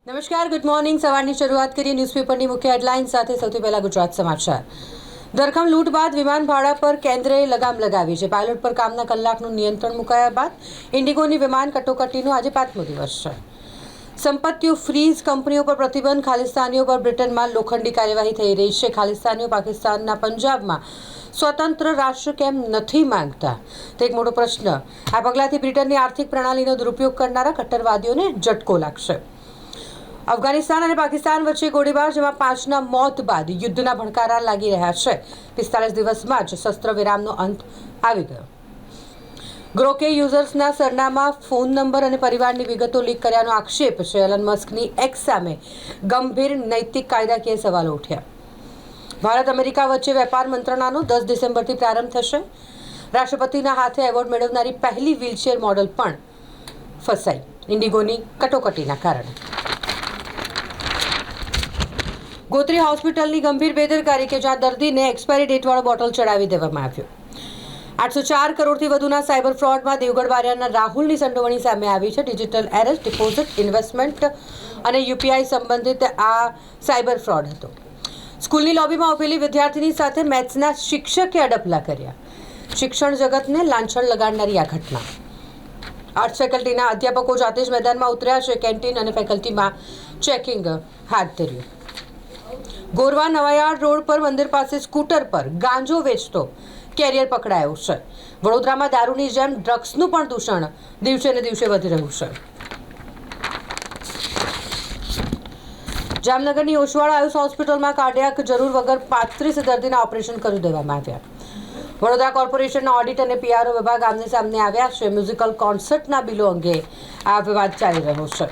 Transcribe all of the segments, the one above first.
નમસ્કાર, good morning. સવારની શરૂઆત કરીએ ન્યૂઝપેપરની મુખ્ય હેડલાઇન સાથે. સૌથી પહેલા ગુજરાત સમાચાર. ધરખમ લૂંટ બાદ વિમાન ભાડા પર કેન્દ્રએ લગામ લગાવી છે. પાયલોટ પર કામના કલાકનું નિયંત્રણ મુકાયા બાદ ઇન્ડિગોની વિમાન કટોકટીનો આજે 5મો દિવસ છે. સંપત્તિઓ ફ્રીઝ, કંપનીઓ પર પ્રતિબંધ, ખાલિસ્તાનીઓ પર બ્રિટનમાં લોખંડી કાર્યવાહી થઈ રહી છે. ખાલિસ્તાનીઓ પાકિસ્તાનના પંજાબમાં સ્વતંત્ર રાષ્ટ્ર કેમ નથી માંગતા, તે એક મોટો પ્રશ્ન. આ પગલાંથી બ્રિટનની આર્થિક પ્રણાલીનો દુરુપયોગ કરનારા કટ્ટરવાદીઓને ઝટકો લાગશે. અફઘાનિસ્તાન અને પાકિસ્તાન વચ્ચે ગોળીબાર, જેમાં 5ના મોત બાદ યુદ્ધના ભણકારા લાગી રહ્યા છે. 45 દિવસમાં જ શસ્ત્ર વિરામનો અંત આવી ગયો. ગ્રોકે યુઝર્સના સરનામા, ફોન નંબર અને પરિવારની વિગતો લીક કર્યાનો આક્ષેપ છે. એલન મસ્કની એક્સ સામે ગંભીર નૈતિક કાયદાકીય સવાલો ઉઠ્યા. ભારત અમેરિકા વચ્ચે વેપાર મંત્રણાનો 10 ડિસેમ્બરથી પ્રારંભ થશે. રાષ્ટ્રપતિના હાથે એવોર્ડ મેળવનારી પહેલી વ્હીલચેર મોડલ પણ ફસાઈ ઇન્ડિગોની કટોકટીના કારણે. ગોત્રી હોસ્પિટલની ગંભીર બેદરકારી, કે જ્યાં દર્દીને એક્સપાયરી ડેટવાળો બોટલ ચડાવી દેવામાં આવ્યો. 804 કરોડથી વધુના સાયબર ફ્રોડમાં દેવગઢ બારિયાના રાહુલની સંડોવણી સામે આવી છે. ડિજિટલ એરેસ્ટ, ડિપોઝિટ, ઇન્વેસ્ટમેન્ટ અને યુપીઆઈ સંબંધિત આ સાયબર ફ્રોડ હતો. સ્કૂલની લોબીમાં ઉભેલી વિદ્યાર્થીની સાથે મેથ્સના શિક્ષકે અડપલા કર્યા. શિક્ષણ જગતને લાંછણ લગાડનારી આ ઘટના. આર્ટ્સ ફેકલ્ટીના અધ્યાપકો જાતે જ મેદાનમાં ઉતર્યા છે. કેન્ટીન અને ફેકલ્ટીમાં ચેકિંગ હાથ ધર્યું. ગોરવા નવાયાર્ડ રોડ પર મંદિર પાસે સ્કૂટર પર ગાંજો વેચતો કેરિયર પકડાયો છે. વડોદરામાં દારૂની જેમ ડ્રગ્સનું પણ દૂષણ દિવસે ને દિવસે વધી રહ્યું છે. જામનગરની ઓશવાળા આયુષ હોસ્પિટલમાં કાર્ડિયાક જરૂર વગર 35 દર્દીના ઓપરેશન કરી દેવામાં આવ્યા. વડોદરા કોર્પોરેશનના ઓડિટ અને પીઆરઓ વિભાગ આમને સામને આવ્યા છે. મ્યુઝિકલ કોન્સર્ટના બિલો અંગે આ વિવાદ ચાલી રહ્યો છે.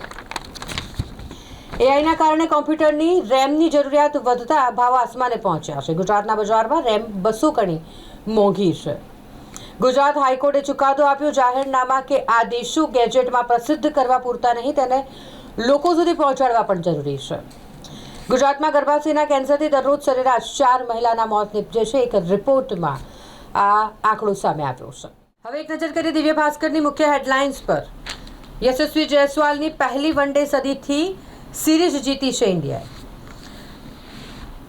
એઆઈના કારણે કોમ્પ્યુટરની રેમની જરૂરિયાત વધતા ભાવ આસમાને પહોંચ્યા છે. ગુજરાતના બજારમાં રેમ 200 ગણી મોંઘી છે. ગુજરાત હાઈકોર્ટે ચુકાદો આપ્યો. જાહેરનામા કે આદેશો ગેજેટમાં પ્રસિદ્ધ કરવા પૂરતા નહીં, તેને લોકો સુધી પહોંચાડવા પણ જરૂરી છે. ગુજરાતમાં ગર્ભાશયના કેન્સરથી દરરોજ સરેરાશ 4 મહિલાના મોત નીપજે છે. એક રિપોર્ટમાં આ આંકડો સામે આવ્યો છે. હવે એક નજર કરીએ દિવ્ય ભાસ્કરની મુખ્ય હેડલાઇન્સ પર. યશસ્વી જયસ્વાલની પહેલી વનડે સદીથી સિરીઝ જીતી છે ઇન્ડિયાએ.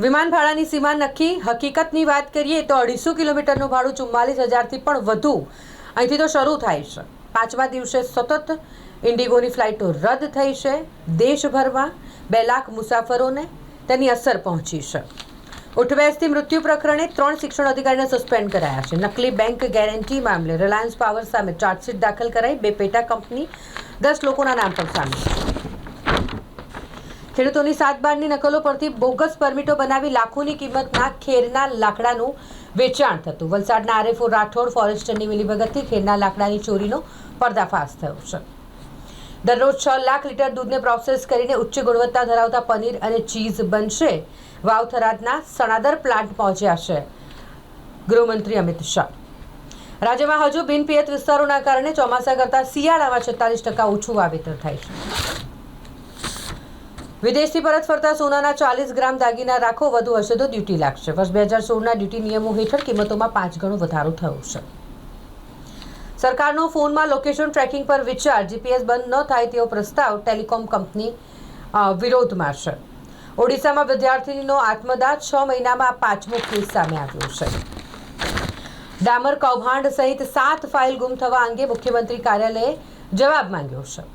વિમાન ભાડાની સીમા નક્કી. હકીકતની વાત કરીએ તો 250 કિલોમીટરનું ભાડું 44,000થી પણ વધુ અહીંથી તો શરૂ થાય છે. 5મા દિવસે સતત ઇન્ડિગોની ફ્લાઇટો રદ થઈ છે. દેશભરમાં 2 લાખ મુસાફરોને તેની અસર પહોંચી છે. ઉઠબેસથી મૃત્યુ પ્રકરણે 3 શિક્ષણ અધિકારીને સસ્પેન્ડ કરાયા છે. નકલી બેંક ગેરંટી મામલે રિલાયન્સ પાવર સામે ચાર્જશીટ દાખલ કરાઈ. 2 પેટા કંપની, 10 લોકોના નામ પણ સામે. ખેડૂતોની 7 બારની નકલો પરથી બોગસ પરમિટો બનાવી લાખોની કિંમતના ખેરના લાકડાનું વેચાણ થતું. વલસાડના આરએફઓ રાઠોડ ફોરેસ્ટરની મિલીભગતથી ખેરના લાકડાની ચોરીનો પર્દાફાશ થયો છે. દરરોજ 6 લાખ લીટર દૂધને પ્રોસેસ કરીને ઉચ્ચ ગુણવત્તા ધરાવતા પનીર અને ચીઝ બનશે. વાવ થરાદના સણાદર પ્લાન્ટ પહોંચ્યા છે ગૃહમંત્રી અમિત શાહ. રાજ્યમાં હજુ બિનપિયત વિસ્તારોના કારણે ચોમાસા કરતાં શિયાળામાં 46% ઓછું વાવેતર થાય છે. વિદેશથી પરત ફરતા સોનાના 40 ગ્રામ દાગીના રાખો, વધુ હશે તો ડ્યુટી લાગશે. વર્ષ 2016ના ડ્યુટી નિયમો હેઠળ કિંમતોમાં 5 ગણો વધારો થયો છે. સરકારનો ફોનમાં લોકેશન ટ્રેકિંગ પર વિચાર. જીપીએસ બંધ ન થાય તેવો પ્રસ્તાવ ટેલિકોમ કંપની વિરોધમાં છે. ઓડિશામાં વિદ્યાર્થીનીનો આત્મદાહ. 6 મહિનામાં 5મો કેસ સામે આવ્યો છે. ડામર કૌભાંડ સહિત 7 ફાઇલ ગુમ થવા અંગે મુખ્યમંત્રી કાર્યાલયે જવાબ માંગ્યો છે.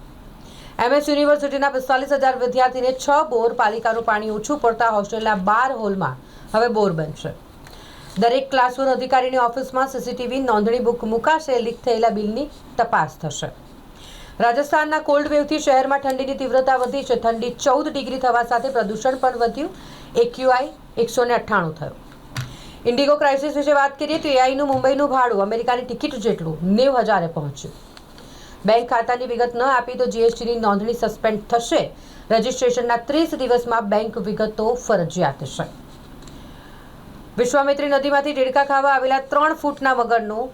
એમએસ યુનિવર્સિટીના 45,000 વિદ્યાર્થીને 6 બોર, પાલિકાનું પાણી ઓછું પડતા હોસ્ટેલના 12 હોલમાં હવે બોર બનશે. દરેક ક્લાસવન અધિકારીની ઓફિસમાં સીસીટીવી નોંધણી બુક મુકાશે. લીક થયેલા બિલની તપાસ થશે. રાજસ્થાનના કોલ્ડ વેવથી શહેરમાં ઠંડીની તીવ્રતા વધી છે. ઠંડી 14 ડિગ્રી થવા સાથે પ્રદૂષણ પણ વધ્યું. એક્યુઆઈ 198 થયો. ઇન્ડિગો ક્રાઇસિસ વિશે વાત કરીએ તો એઆઈનું મુંબઈનું ભાડું અમેરિકાની ટિકિટ જેટલું 90,000એ પહોંચ્યું. બેંક ખાતાની વિગત ન આપી તો જીએસટીની નોંધણી સસ્પેન્ડ થશે. રજિસ્ટ્રેશનના 30 દિવસમાં બેંક વિગતો ફરજિયાત છે. વિશ્વામિત્રી નદીમાંથી ડેડકા ખાવા આવેલા 3 ફૂટના મગરનું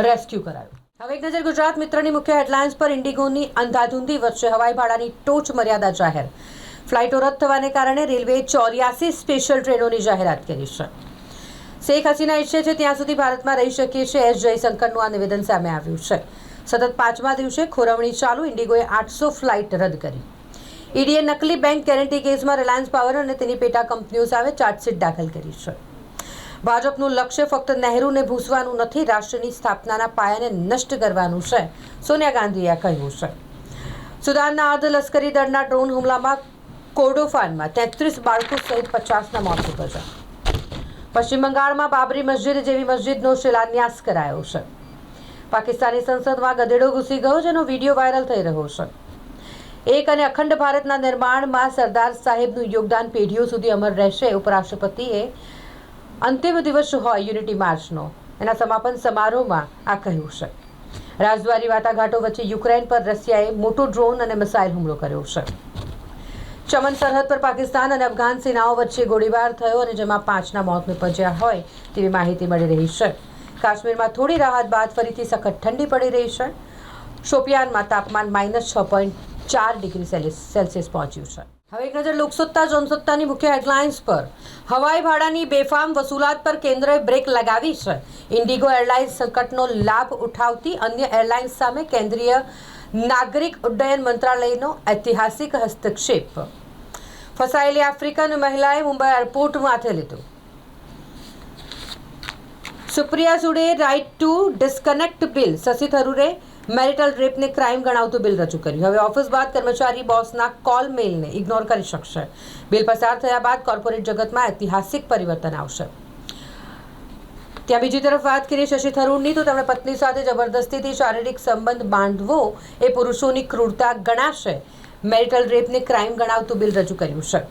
રેસ્ક્યુ કરાયું. હવે એક નજર ગુજરાત મિત્રની મુખ્ય હેડલાઇન્સ પર. ઇન્ડિગોની અંધાધૂંધી વચ્ચે હવાઈ ભાડાની ટોચ મર્યાદા જાહેર. ફ્લાઇટો રદ થવાને કારણે રેલવેએ 84 સ્પેશિયલ ટ્રેનોની જાહેરાત કરી છે. શેખ હસીના ઈચ્છે છે ત્યાં સુધી ભારતમાં રહી શકીએ છીએ. એસ જયશંકરનું આ નિવેદન સામે આવ્યું છે. સતત 5મા દિવસે ખોરવણી ચાલુ. ઇન્ડિગોએ 800 ફ્લાઇટ રદ કરી. ઈડીએ નકલી બેંક ગેરંટી કેસમાં રિલાયન્સ પાવર અને તેની પેટા કંપનીઓ સામે ચાર્જશીટ દાખલ કરી છે. ભાજપનું લક્ષ્ય ફક્ત નહેરુને ભૂસવાનું નથી, રાષ્ટ્રની સ્થાપનાના પાયાને નષ્ટ કરવાનું છે, સોનિયા ગાંધીએ કહ્યું છે. સુદાનના અર્ધ લશ્કરી દળના ડ્રોન હુમલામાં કોર્ડોફાનમાં 33 બાળકો સહિત 50ના મોત નીપજ્યા. પશ્ચિમ બંગાળમાં બાબરી મસ્જિદ જેવી મસ્જિદનો શિલાન્યાસ કરાયો છે. પાકિસ્તાની સંસદમાં ગધેડો ઘૂસી ગયો, જેનો વિડીયો વાયરલ થઈ રહ્યો છે. એક અને અખંડ ભારતના નિર્માણમાં સરદાર સાહેબનું યોગદાન પેઢીઓ સુધી અમર રહેશે. ઉપરાષ્ટ્રપતિએ અંતિમ દિવસ હોય યુનિટી માર્ચનો એના સમાપન સમારોહમાં આ કહ્યું છે. રાજદ્વારી વાટાઘાટો વચ્ચે યુક્રેન પર રશિયાએ મોટો ડ્રોન અને મિસાઇલ હુમલો કર્યો છે. ચમન સરહદ પર પાકિસ્તાન અને અફઘાન સેનાઓ વચ્ચે ગોળીબાર થયો અને જેમાં 5ના મોત નીપજ્યા હોય તેવી માહિતી મળી રહી છે. કાશ્મીરમાં થોડી રાહત બાદ ફરીથી સખત ઠંડી પડી રહી છે. શોપિયાનમાં તાપમાન -6.4 ડિગ્રી સેલ્સિયસ પહોંચ્યું છે. હવે એક નજર લોકસત્તા જનસત્તાની મુખ્ય હેડલાઇન્સ પર. હવાઈ ભાડાની બેફામ વસૂલાત પર કેન્દ્રએ બ્રેક લગાવી છે. ઇન્ડિગો એરલાઇન્સ સંકટનો લાભ ઉઠાવતી અન્ય એરલાઇન્સ સામે કેન્દ્રીય નાગરિક ઉડ્ડયન મંત્રાલયનો ઐતિહાસિક હસ્તક્ષેપ. ફસાયેલી આફ્રિકન મહિલાએ મુંબઈ એરપોર્ટ માથે લીધું. Supriya Sule right to disconnect bill. Shashi થરૂરે મેરિટલ રેપને ક્રાઇમ ગણાવતું બિલ રજૂ કર્યું. હવે ઓફિસ બાદ કર્મચારી બોસના કોલ મેલને ઇગ્નોર કરી શકશે. બિલ પસાર થયા બાદ કોર્પોરેટ જગતમાં ઐતિહાસિક પરિવર્તન આવશે. ત્યાં બીજી તરફ વાત કરીએ શશી થરૂરની, તો તેમણે પત્ની સાથે જબરદસ્તીથી શારીરિક સંબંધ બાંધવો એ પુરુષોની ક્રૂરતા ગણાશે. મેરિટલ રેપને ક્રાઇમ ગણાવતું બિલ રજૂ કર્યું છે.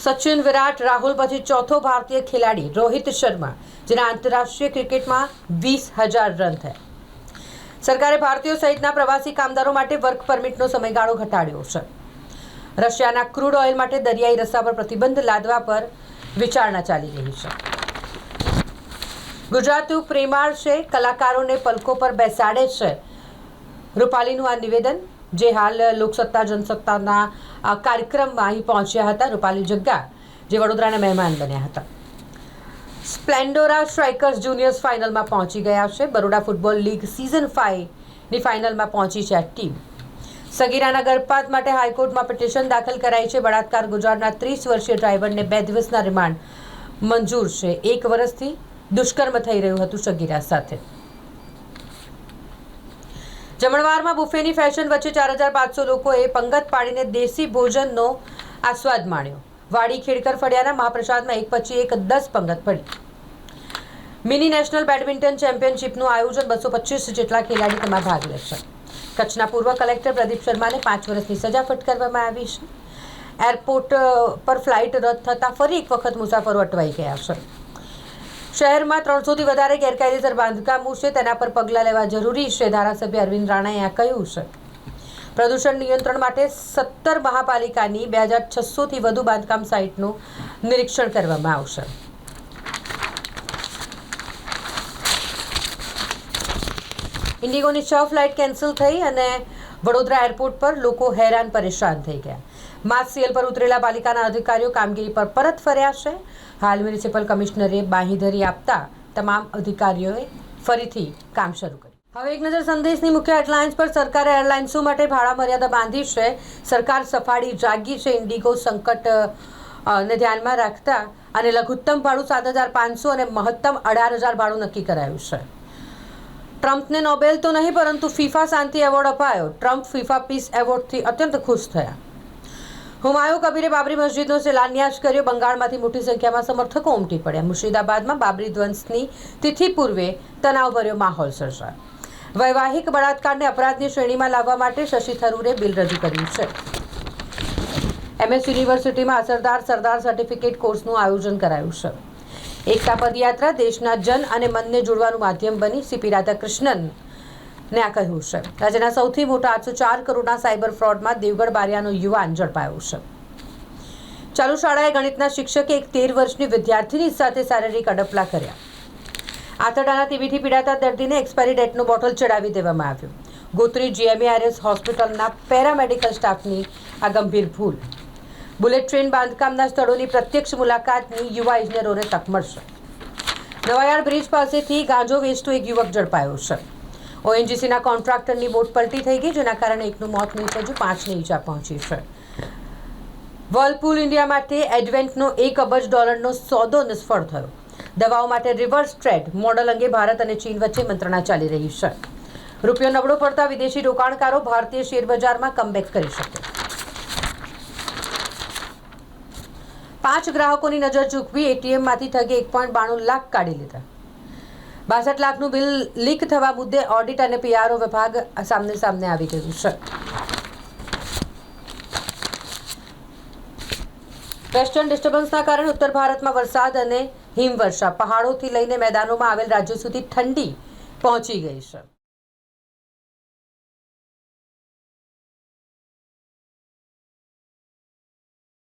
સચિન, વિરાટ, રાહુલ પછી ચોથો ભારતીય ખેલાડી રોહિત શર્મા, જેના આંતરરાષ્ટ્રીય ક્રિકેટમાં 20,000 રન થયા. સરકારે ભારતીયો સહિતના પ્રવાસી કામદારો માટે વર્ક પરમિટનો સમયગાળો ઘટાડ્યો છે. રશિયાના ક્રૂડ ઓઇલ માટે દરિયાઈ રસ્તા પર પ્રતિબંધ લાદવા પર વિચારણા ચાલી રહી છે. ગુજરાતું પ્રેમાળ છે, કલાકારોને પલકો પર બેસાડે છે. રૂપાલીનું આ નિવેદન, જે હાલ લોકસત્તા જનસત્તાના કાર્યક્રમમાં અહીં પહોંચ્યા હતા. રૂપાલી જગ્ગા, જે વડોદરાના મહેમાન બન્યા હતા. સ્પ્લેન્ડોરા સ્ટ્રાઇકર્સ જુનિયર્સ ફાઇનલમાં પહોંચી ગયા છે. બરોડા ફૂટબોલ લીગ સિઝન 5ની ફાઇનલમાં પહોંચી છે આ ટીમ. સગીરાના ગર્ભપાત માટે હાઈકોર્ટમાં પિટિશન દાખલ કરાઈ છે. બળાત્કાર ગુજારનાર 30 વર્ષીય ડ્રાઈવરને 2 દિવસના રિમાન્ડ મંજૂર છે. 1 વર્ષથી દુષ્કર્મ થઈ રહ્યું હતું સગીરા સાથે. જમણવારમાં બુફેની ફેશન વચ્ચે 4,500 લોકોએ પંગત પાડીને દેશી ભોજનનો આસ્વાદ માણ્યો. વાડી ખેડકર ફળિયાના મહાપ્રસાદમાં એક પછી એક 10 પંગત પડી. મિની નેશનલ બેડમિન્ટન ચેમ્પિયનશિપનું આયોજન 225 જેટલા ખેલાડી તેમાં ભાગ લેશે. કચ્છના પૂર્વ કલેક્ટર પ્રદીપ શર્માને 5 વર્ષની સજા ફટકારવામાં આવી છે. એરપોર્ટ પર ફ્લાઇટ રદ થતાં ફરી એક વખત મુસાફરો અટવાઈ ગયા છે. શહેરમાં 300થી વધારે ગેરકાયદેસર બાંધકામો છે, તેના પર પગલાં લેવા જરૂરી છે. ધારાસભ્ય અરવિંદ રાણાએ આ કહ્યું છે. પ્રદૂષણ નિયંત્રણ માટે 17 મહાપાલિકાની 2,600થી વધુ બાંધકામ સાઇટનું નિરીક્ષણ કરવામાં આવશે. ઇન્ડિગોની 6 ફ્લાઇટ કેન્સલ થઈ અને વડોદરા એરપોર્ટ પર લોકો હેરાન પરેશાન થઈ ગયા. માસ સીએલ પર ઉતરેલા પાલિકાના અધિકારીઓ કામગીરી પર પરત ફર્યા છે. હાલ મ્યુનિસિપલ કમિશનરે બાંહેધરી આપતા તમામ અધિકારીઓએ ફરીથી કામ શરૂ કર્યું. હવે એક નજર સંદેશની મુખ્ય હેડલાઇન્સ પર. સરકારે એરલાઇન્સો માટે ભાડા મર્યાદા બાંધી છે. સરકાર સફાળી જાગી છે. ઇન્ડિગો સંકટને ધ્યાનમાં રાખતા અને લઘુત્તમ ભાડું 7,500 અને મહત્તમ 18,000 ભાડું નક્કી કરાયું છે. ટ્રમ્પને નોબેલ તો નહીં, પરંતુ ફિફા શાંતિ એવોર્ડ અપાયો. ટ્રમ્પ ફિફા પીસ એવોર્ડથી અત્યંત ખુશ થયા. હુમાયુ કબીરે બાબરી મસ્જિદનો શિલાન્યાસ કર્યો. બંગાળમાંથી મોટી સંખ્યામાં સમર્થકો ઉમટી પડ્યા. મુર્શિદાબાદમાં બાબરી ધ્વંસની તિથિ પૂર્વે તણાવભર્યો માહોલ સર્જાયો. વૈવાહિક બળાત્કારને અપરાધની શ્રેણીમાં લાવવા માટે શશી થરૂરે બિલ રજૂ કર્યું છે. MS યુનિવર્સિટીમાં અસરદાર સરદાર સર્ટિફિકેટ કોર્સનું આયોજન કરાયું છે. એકતા પદયાત્રા દેશના જન અને મનને જોડવાનું માધ્યમ બની. CP રાધાકૃષ્ણન ને આ કહ્યું છે. રાજ્યના સૌથી મોટા 804 કરોડના સાયબર ફ્રોડમાં દેવગઢ બારિયાનો યુવાન ઝડપાયો છે. ચાલુ શાળાએ ગણિતના શિક્ષકે એક 13 વર્ષની વિદ્યાર્થીની સાથે શારીરિક અડપલા કર્યા. આંતરડાના ટીબીથી પીડાતા દર્દીને એક્સપાયરી ડેટનો બોટલ ચડાવી દેવામાં આવ્યો. ગોત્રી GMARS હોસ્પિટલના પેરામેડિકલ સ્ટાફની આ ગંભીર ભૂલ. બુલેટ ટ્રેન બાંધકામના સ્થળોની પ્રત્યક્ષ મુલાકાતની યુવા ઇજનેરોને તક મળશે. નવાયાર્ડ બ્રિજ પાસેથી ગાંજો વેચતો એક યુવક ઝડપાયો છે. ઓએનજીસીના કોન્ટ્રાક્ટરની બોટ પલટી થઈ ગઈ, જેના કારણે એકનું મોત નીપજ્યું, 5ને ઈજા પહોંચી છે. વર્લપૂલ ઇન્ડિયા માટે એડવેન્ટનો $1 અબજનો સોદો નિષ્ફળ થયો. દવાઓ માટે રિવર્સ ટ્રેડ મોડલ અંગે ભારત અને ચીન વચ્ચે મંત્રણા ચાલી રહી છે. રૂપિયો નબળો પડતા વિદેશી રોકાણકારો ભારતીય શેરબજારમાં કમબેક કરી શકે. 5 ગ્રાહકોની નજર ચૂકવી એટીએમમાંથી થગે 1.92 લાખ કાઢી લીધા. 62 લાખનું બિલ લીક થવા મુદ્દે ઓડિટ અને પીઆરઓ વિભાગ સામે આવી ગયું છે. વેસ્ટર્ન ડિસ્ટર્બન્સના કારણે ઉત્તર ભારતમાં વરસાદ અને હિમવર્ષા, પહાડોથી લઈને મેદાનોમાં આવેલ રાજ્યો સુધી ઠંડી પહોંચી ગઈ છે.